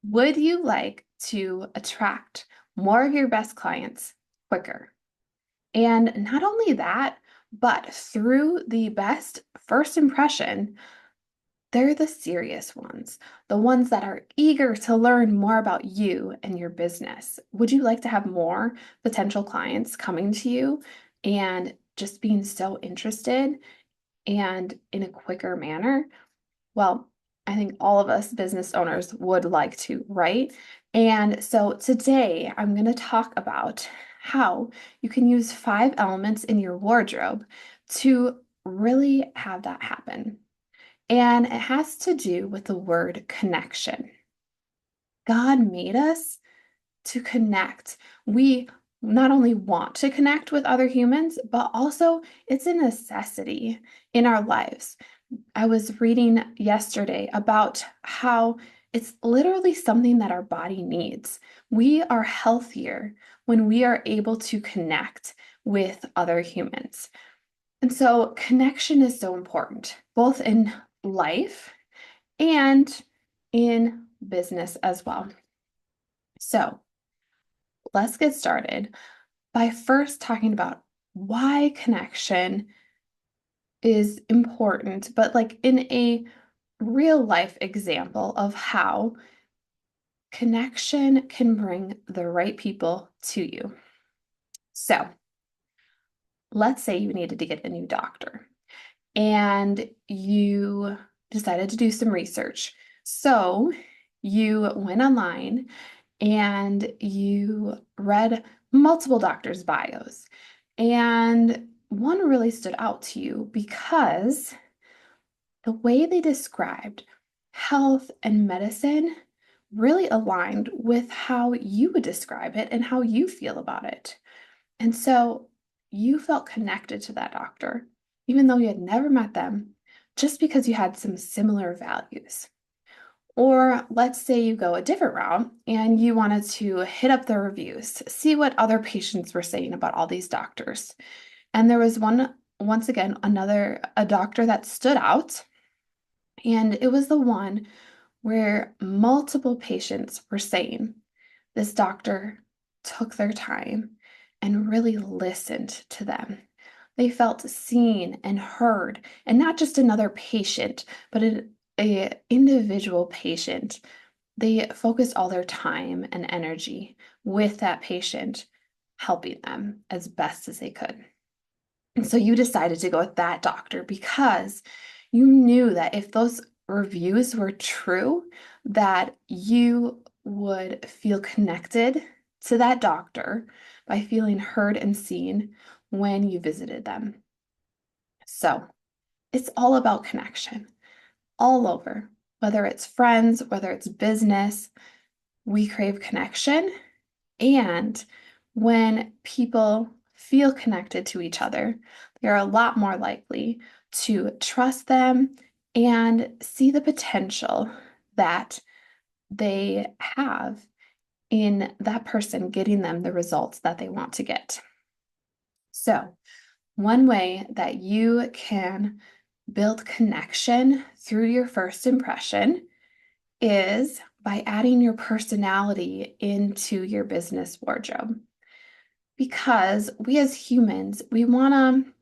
Would you like to attract more of your best clients quicker? And not only that, but through the best first impression, they're the serious ones, the ones that are eager to learn more about you and your business. Would you like to have more potential clients coming to you and just being so interested and in a quicker manner? Well, I think all of us business owners would like to, right? And so today I'm going to talk about how you can use 5 elements in your wardrobe to really have that happen. And it has to do with the word connection. God made us to connect. We not only want to connect with other humans, but also it's a necessity in our lives. I was reading yesterday about how it's literally something that our body needs. We are healthier when we are able to connect with other humans. And so connection is so important, both in life and in business as well. So let's get started by first talking about why connection is important, but like in a real life example of how connection can bring the right people to you. So let's say you needed to get a new doctor and you decided to do some research. So you went online and you read multiple doctors' bios. And one really stood out to you because the way they described health and medicine really aligned with how you would describe it and how you feel about it. And so you felt connected to that doctor, even though you had never met them, just because you had some similar values. Or let's say you go a different route and you wanted to hit up the reviews, see what other patients were saying about all these doctors. And there was once again, a doctor that stood out, and it was the one where multiple patients were saying this doctor took their time and really listened to them. They felt seen and heard, and not just another patient, but a individual patient. They focused all their time and energy with that patient, helping them as best as they could. And so you decided to go with that doctor because you knew that if those reviews were true, that you would feel connected to that doctor by feeling heard and seen when you visited them. So it's all about connection all over, whether it's friends, whether it's business, we crave connection. And when people feel connected to each other, they're a lot more likely to trust them and see the potential that they have in that person getting them the results that they want to get. So, one way that you can build connection through your first impression is by adding your personality into your business wardrobe. Because we as humans, we want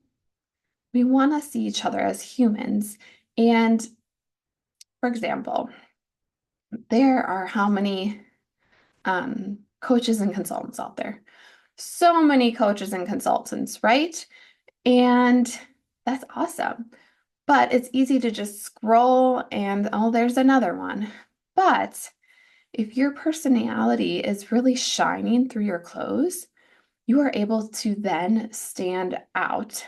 to see each other as humans. And for example, there are how many coaches and consultants out there? So many coaches and consultants, right? And that's awesome. But it's easy to just scroll and, oh, there's another one. But if your personality is really shining through your clothes, you are able to then stand out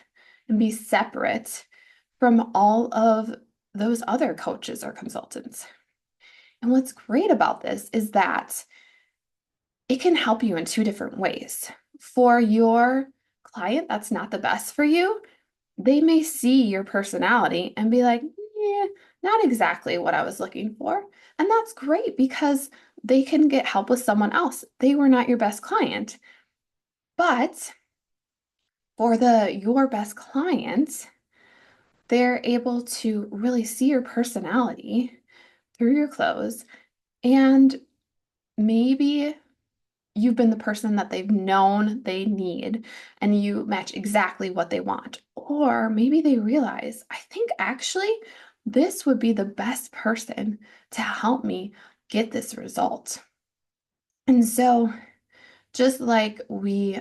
and be separate from all of those other coaches or consultants. And what's great about this is that it can help you in 2 different ways. For your client that's not the best for you, they may see your personality and be like, yeah, not exactly what I was looking for. And that's great because they can get help with someone else. They were not your best client. But for your best client, they're able to really see your personality through your clothes and maybe you've been the person that they've known they need and you match exactly what they want. Or maybe they realize, I think actually this would be the best person to help me get this result. And so, just like we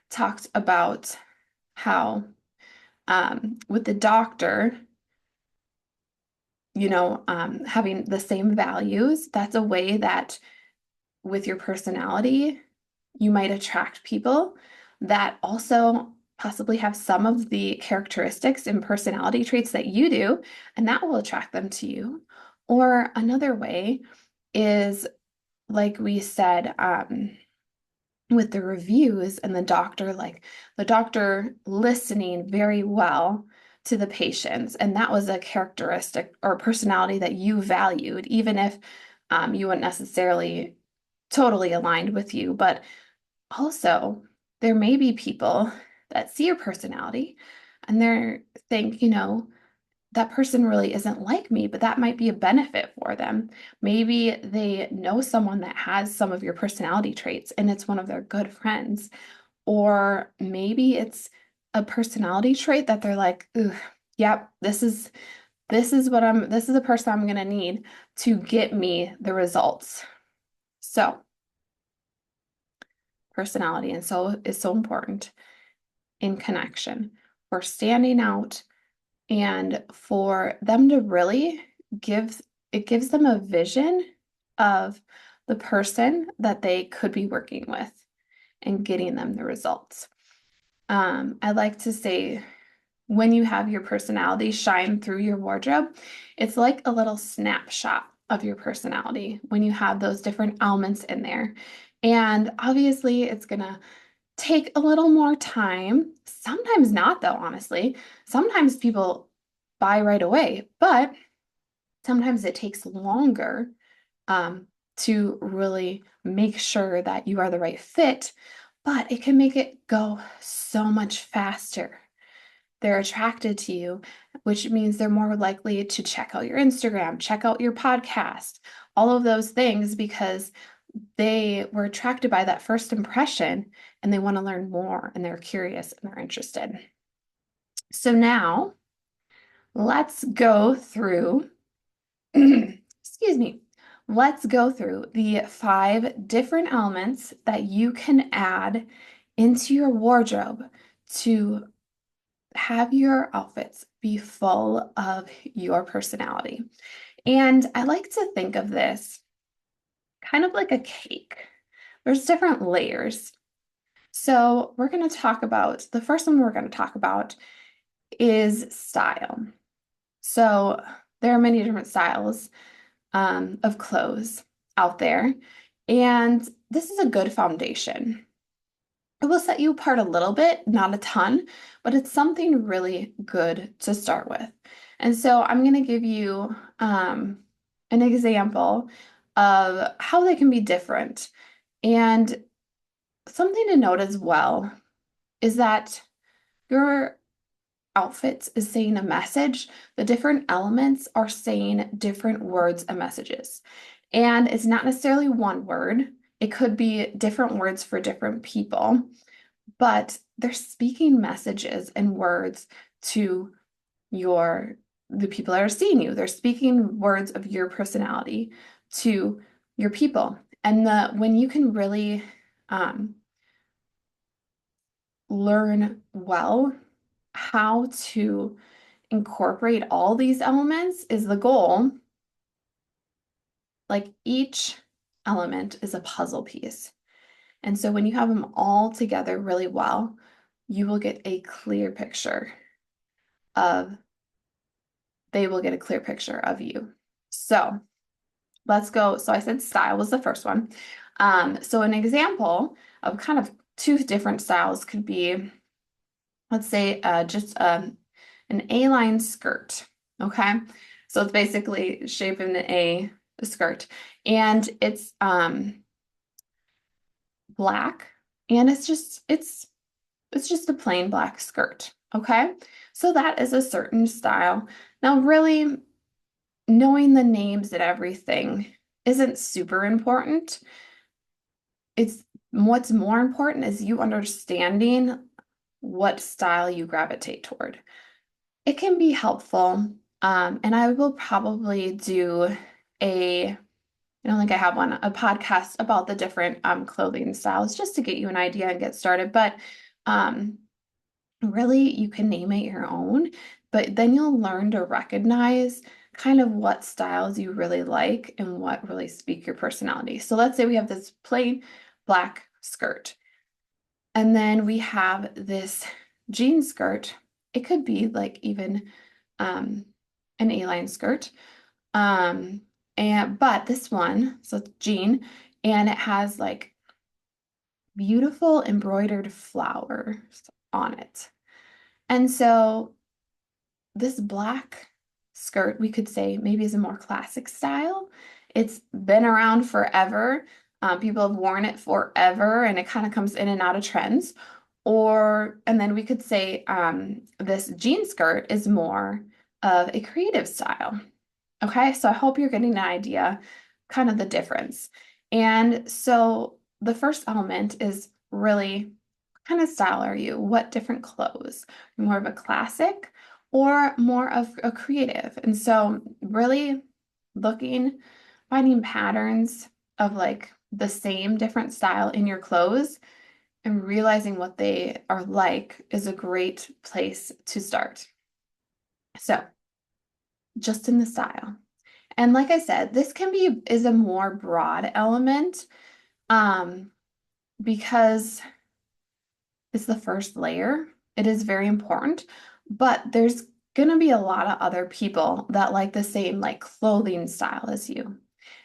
talked about how with the doctor, having the same values, that's a way that with your personality, you might attract people that also possibly have some of the characteristics and personality traits that you do, and that will attract them to you. Or another way is, like we said, with the reviews and like the doctor listening very well to the patients. And that was a characteristic or personality that you valued, even if you wouldn't necessarily totally aligned with you. But also, there may be people that see your personality and they're think, that person really isn't like me, but that might be a benefit for them. Maybe they know someone that has some of your personality traits and it's one of their good friends. Or maybe it's a personality trait that they're like, ooh, yep, this is the person I'm gonna need to get me the results. So personality and so is so important in connection for standing out and for them to really gives them a vision of the person that they could be working with and getting them the results. I like to say when you have your personality shine through your wardrobe, it's like a little snapshot of your personality when you have those different elements in there. And obviously, it's going to take a little more time. Sometimes not, though, honestly. Sometimes people buy right away, but sometimes it takes longer to really make sure that you are the right fit, but it can make it go so much faster. They're attracted to you, which means they're more likely to check out your Instagram, check out your podcast, all of those things because they were attracted by that first impression and they want to learn more and they're curious and they're interested. So now let's go through, excuse me, let's go through the 5 different elements that you can add into your wardrobe to have your outfits be full of your personality. And I like to think of this kind of like a cake. There's different layers. So we're going to talk about, the first one we're going to talk about is style. So there are many different styles of clothes out there, and this is a good foundation. It will set you apart a little bit, not a ton, but it's something really good to start with. And so I'm going to give you an example of how they can be different. And something to note as well is that your outfits is saying a message. The different elements are saying different words and messages. And it's not necessarily one word. It could be different words for different people, but they're speaking messages and words to the people that are seeing you. They're speaking words of your personality to your people. And when you can really learn well how to incorporate all these elements is the goal. Like each element is a puzzle piece. And so when you have them all together really well, you will get a clear picture of, they will get a clear picture of you. So let's go. So I said style was the first one. So an example of kind of 2 different styles could be, let's say, just an A-line skirt. Okay. So it's basically shaped in a skirt, and it's black, and it's just a plain black skirt. Okay. So that is a certain style. Now, really knowing the names and everything isn't super important. It's what's more important is you understanding what style you gravitate toward. It can be helpful, and I will probably do I don't think I have one, a podcast about the different clothing styles just to get you an idea and get started. But um, really, you can name it your own, but then you'll learn to recognize kind of what styles you really like and what really speak your personality. So let's say we have this plain black skirt, and then we have this jean skirt. It could be like even an A-line skirt. But this one, so it's jean, and it has like beautiful embroidered flowers on it. And so this black skirt, we could say maybe is a more classic style. It's been around forever. People have worn it forever, and it kind of comes in and out of trends. And then we could say this jean skirt is more of a creative style. Okay, so I hope you're getting an idea, kind of the difference. And so the first element is really what kind of style are you? What different clothes? More of a classic or more of a creative? And so really looking, finding patterns of like the same different style in your clothes and realizing what they are like is a great place to start. So just in the style. And like I said, this is a more broad element um, because it's the first layer. It is very important, but there's gonna be a lot of other people that like the same like clothing style as you.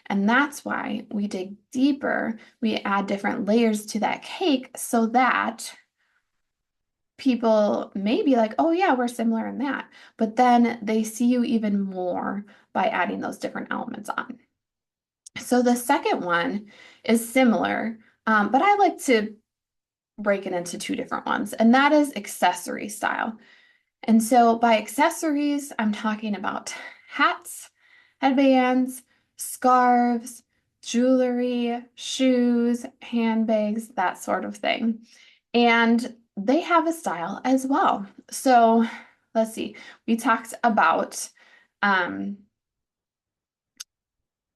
And that's why we dig deeper, we add different layers to that cake so that people may be like, oh yeah, we're similar in that. But then they see you even more by adding those different elements on. So the second one is similar, but I like to break it into two different ones, and that is accessory style. And so by accessories, I'm talking about hats, headbands, scarves, jewelry, shoes, handbags, that sort of thing. And they have a style as well. So let's see, we talked about um,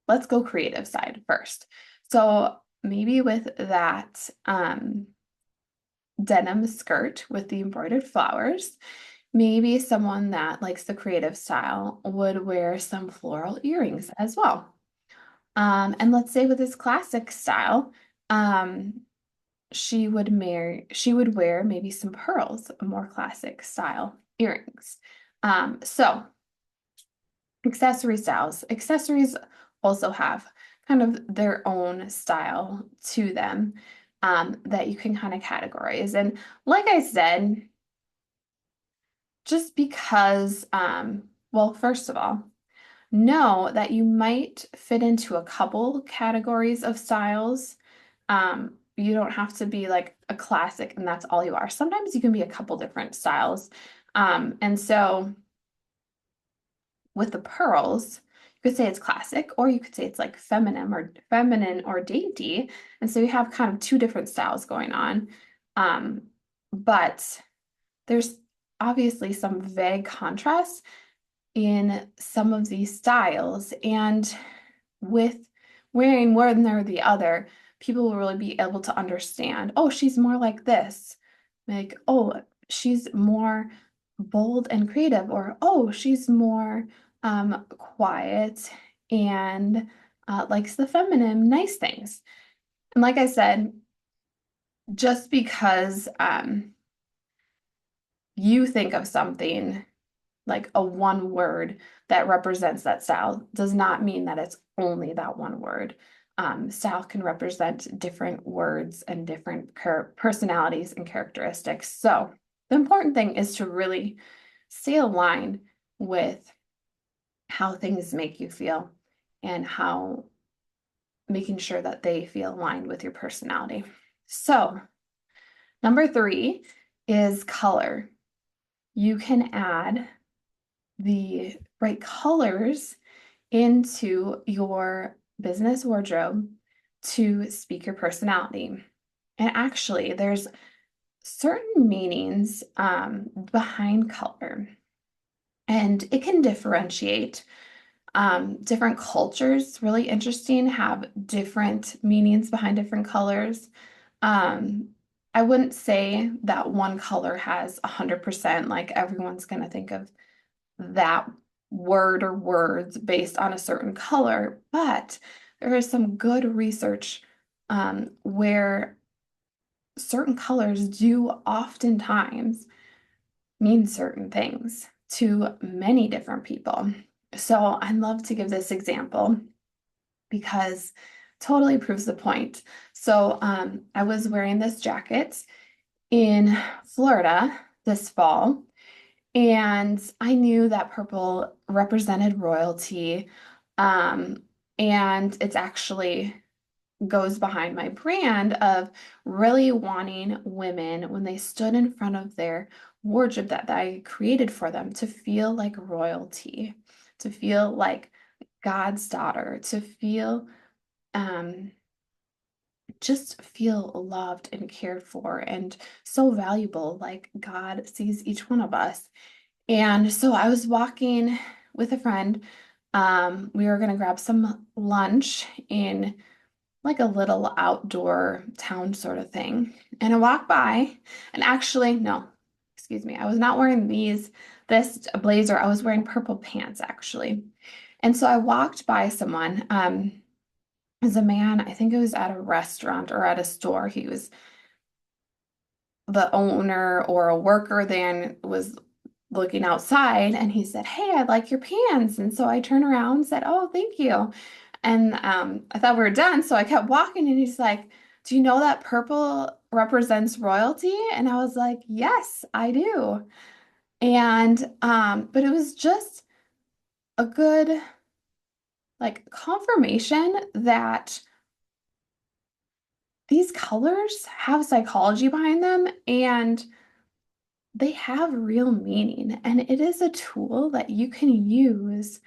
let's go creative side first. So maybe with that denim skirt with the embroidered flowers, maybe someone that likes the creative style would wear some floral earrings as well. And let's say with this classic style, um, she would wear maybe some pearls, a more classic style earrings. So accessory styles. Accessories also have kind of their own style to them that you can kind of categorize. And like I said, just because, well, first of all, know that you might fit into a couple categories of styles. You don't have to be like a classic and that's all you are. Sometimes you can be a couple different styles. And so with the pearls, you could say it's classic, or you could say it's like feminine or dainty. And so you have kind of two different styles going on. But there's obviously some vague contrast in some of these styles. And with wearing one or the other, people will really be able to understand, oh, she's more like this. Like, oh, she's more bold and creative, or oh, she's more quiet and likes the feminine, nice things. And like I said, just because you think of something like a one word that represents that style does not mean that it's only that one word. Style can represent different words and different personalities and characteristics. So the important thing is to really stay aligned with how things make you feel and how making sure that they feel aligned with your personality. So number 3 is color. You can add the right colors into your business wardrobe to speak your personality. And actually, there's certain meanings behind color, and it can differentiate. Different cultures, really interesting, have different meanings behind different colors. Um, I wouldn't say that one color has 100%, like everyone's going to think of that word or words based on a certain color, but there is some good research where certain colors do oftentimes mean certain things to many different people. So I love to give this example because totally proves the point. So I was wearing this jacket in Florida this fall, and I knew that purple represented royalty. Um, and it's actually goes behind my brand of really wanting women when they stood in front of their wardrobe that I created for them to feel like royalty, to feel like God's daughter, to feel um, just feel loved and cared for and so valuable, like God sees each one of us. And so I was walking with a friend. We were going to grab some lunch in like a little outdoor town sort of thing. And I walked by, and actually, no, excuse me, I was not wearing this blazer. I was wearing purple pants actually. And so I walked by someone, as a man, I think it was at a restaurant or at a store. He was the owner or a worker then was looking outside, and he said, "Hey, I like your pants." And so I turned around and said, "Oh, thank you." And I thought we were done, so I kept walking, and he's like, "Do you know that purple represents royalty?" And I was like, "Yes, I do." And but it was just a good like confirmation that these colors have psychology behind them, and they have real meaning, and it is a tool that you can use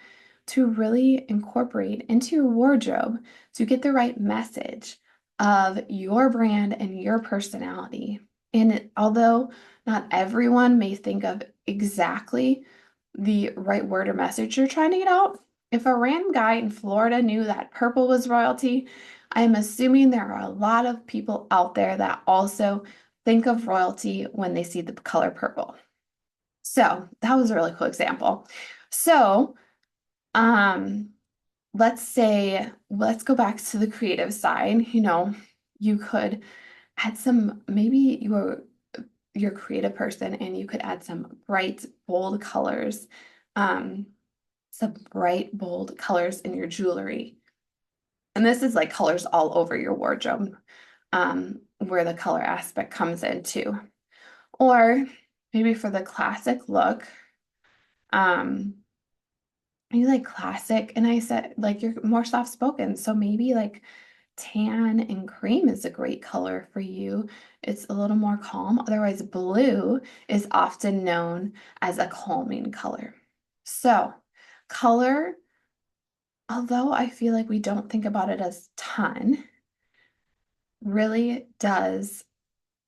to really incorporate into your wardrobe to get the right message of your brand and your personality. And although not everyone may think of exactly the right word or message you're trying to get out, if a random guy in Florida knew that purple was royalty, I'm assuming there are a lot of people out there that also think of royalty when they see the color purple. So that was a really cool example. So, um, let's go back to the creative side. You could add some, maybe you're a creative person and you could add some bright, bold colors, um, some bright, bold colors in your jewelry. And this is like colors all over your wardrobe, where the color aspect comes in too. Or maybe for the classic look, um, you like classic, and I said like you're more soft spoken, so maybe like tan and cream is a great color for you. It's a little more calm. Otherwise, blue is often known as a calming color. So, color, although I feel like we don't think about it as ton, really does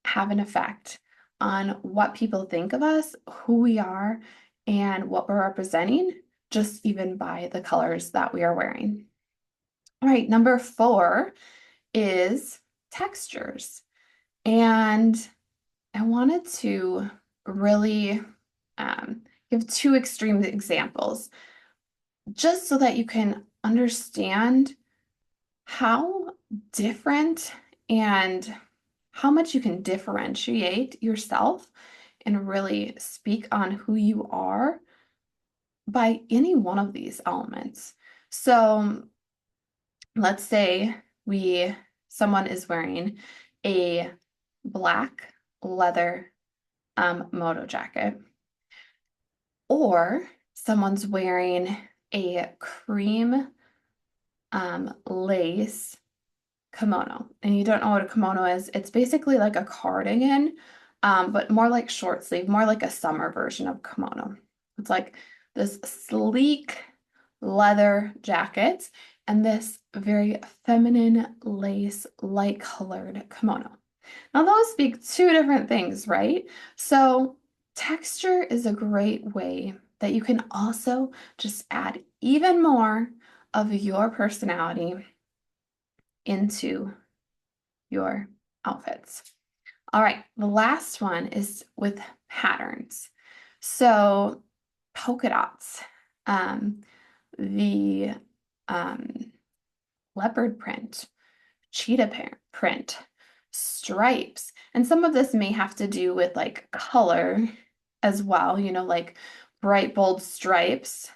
have an effect on what people think of us, who we are, and what we're representing, just even by the colors that we are wearing. All right, number 4 is textures. And I wanted to really give 2 extreme examples just so that you can understand how different and how much you can differentiate yourself and really speak on who you are by any one of these elements. So let's say someone is wearing a black leather moto jacket, or someone's wearing a cream lace kimono. And you don't know what a kimono is, it's basically like a cardigan, but more like short sleeve, more like a summer version of kimono. It's like this sleek leather jacket, and this very feminine lace, light colored kimono. Now, those speak two different things, right? So, texture is a great way that you can also just add even more of your personality into your outfits. All right, the last one is with patterns. So, polka dots, um, the um, leopard print, cheetah print, stripes. And some of this may have to do with like color as well, like bright, bold stripes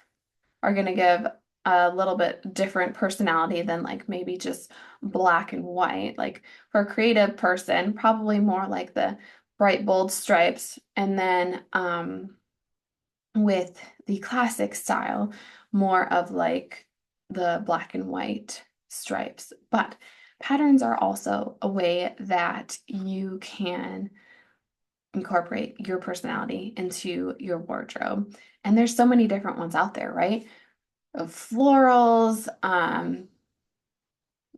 are going to give a little bit different personality than like maybe just black and white. Like for a creative person, probably more like the bright, bold stripes. And then with the classic style, more of like the black and white stripes. But patterns are also a way that you can incorporate your personality into your wardrobe. And there's so many different ones out there, right? Of florals,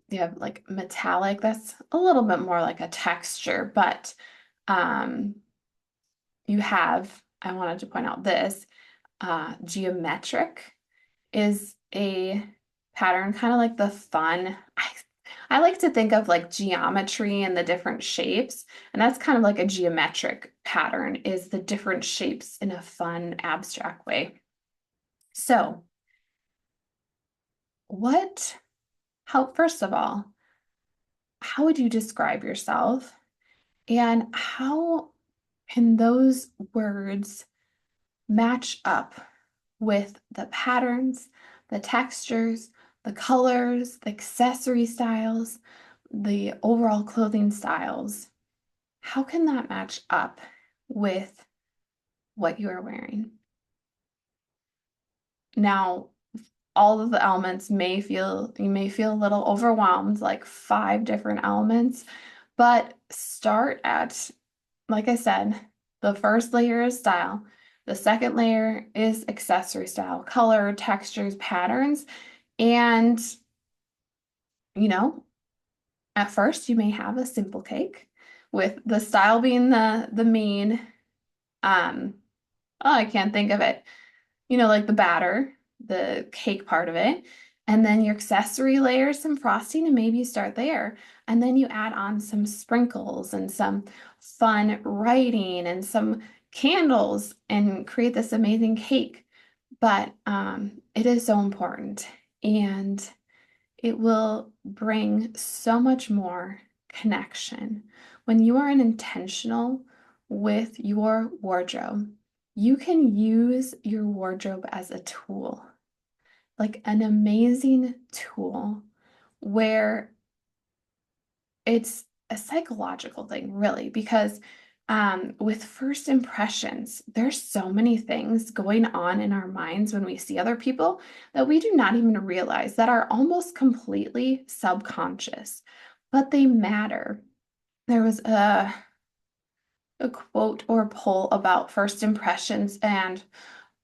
you have like metallic, that's a little bit more like a texture, but um, you have, I wanted to point out this, geometric is a pattern, kind of like the fun. I like to think of like geometry and the different shapes, and that's kind of like a geometric pattern, is the different shapes in a fun, abstract way. So, first of all, how would you describe yourself? And how can those words match up with the patterns, the textures, the colors, the accessory styles, the overall clothing styles? How can that match up with what you are wearing? Now, all of the elements you may feel a little overwhelmed, like 5 different elements, but start at, like I said, the first layer is style. The second layer is accessory style, color, textures, patterns. And, you know, at first you may have a simple cake with the style being the main, um, oh, I can't think of it. Like the batter, the cake part of it. And then your accessory layers, some frosting, and maybe you start there. And then you add on some sprinkles and some fun writing and some candles and create this amazing cake. But it is so important, and it will bring so much more connection. When you are intentional with your wardrobe, you can use your wardrobe as a tool, like an amazing tool where it's a psychological thing, really, because with first impressions, there's so many things going on in our minds when we see other people that we do not even realize, that are almost completely subconscious, but they matter. There was a quote or poll about first impressions, and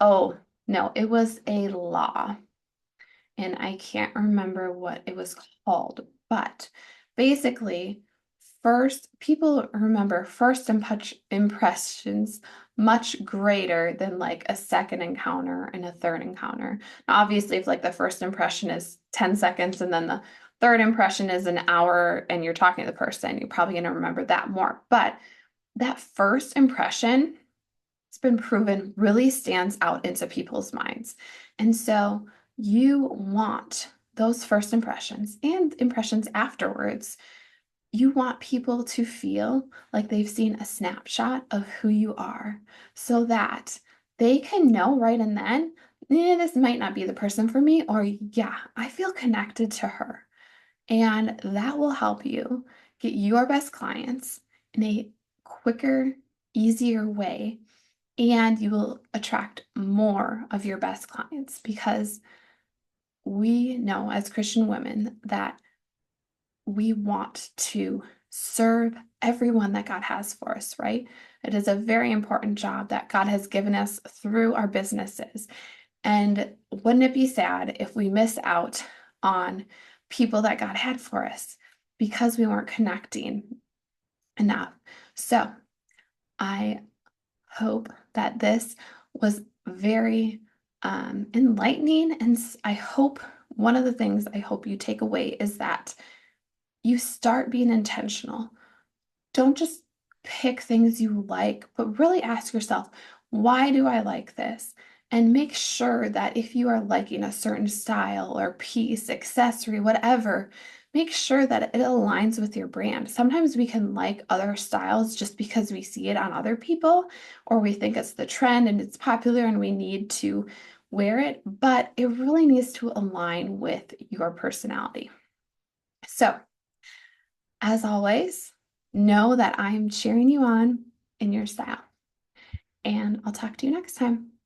oh no, it was a law, and I can't remember what it was called, but basically, first, people remember first impressions much greater than like a second encounter and a third encounter. Now, obviously, if like the first impression is 10 seconds and then the third impression is an hour and you're talking to the person, you're probably going to remember that more. But that first impression, it's been proven, really stands out into people's minds. And so you want those first impressions and impressions afterwards. You want people to feel like they've seen a snapshot of who you are, so that they can know right and then, this might not be the person for me, or yeah, I feel connected to her. And that will help you get your best clients in a quicker, easier way. And you will attract more of your best clients, because we know as Christian women that we want to serve everyone that God has for us, right? It is a very important job that God has given us through our businesses. And wouldn't it be sad if we miss out on people that God had for us because we weren't connecting enough. So I hope that this was very enlightening. And I hope one of the things I hope you take away is that you start being intentional. Don't just pick things you like, but really ask yourself, why do I like this? And make sure that if you are liking a certain style or piece, accessory, whatever, make sure that it aligns with your brand. Sometimes we can like other styles just because we see it on other people, or we think it's the trend and it's popular and we need to wear it, but it really needs to align with your personality. So, as always, know that I'm cheering you on in your style. And I'll talk to you next time.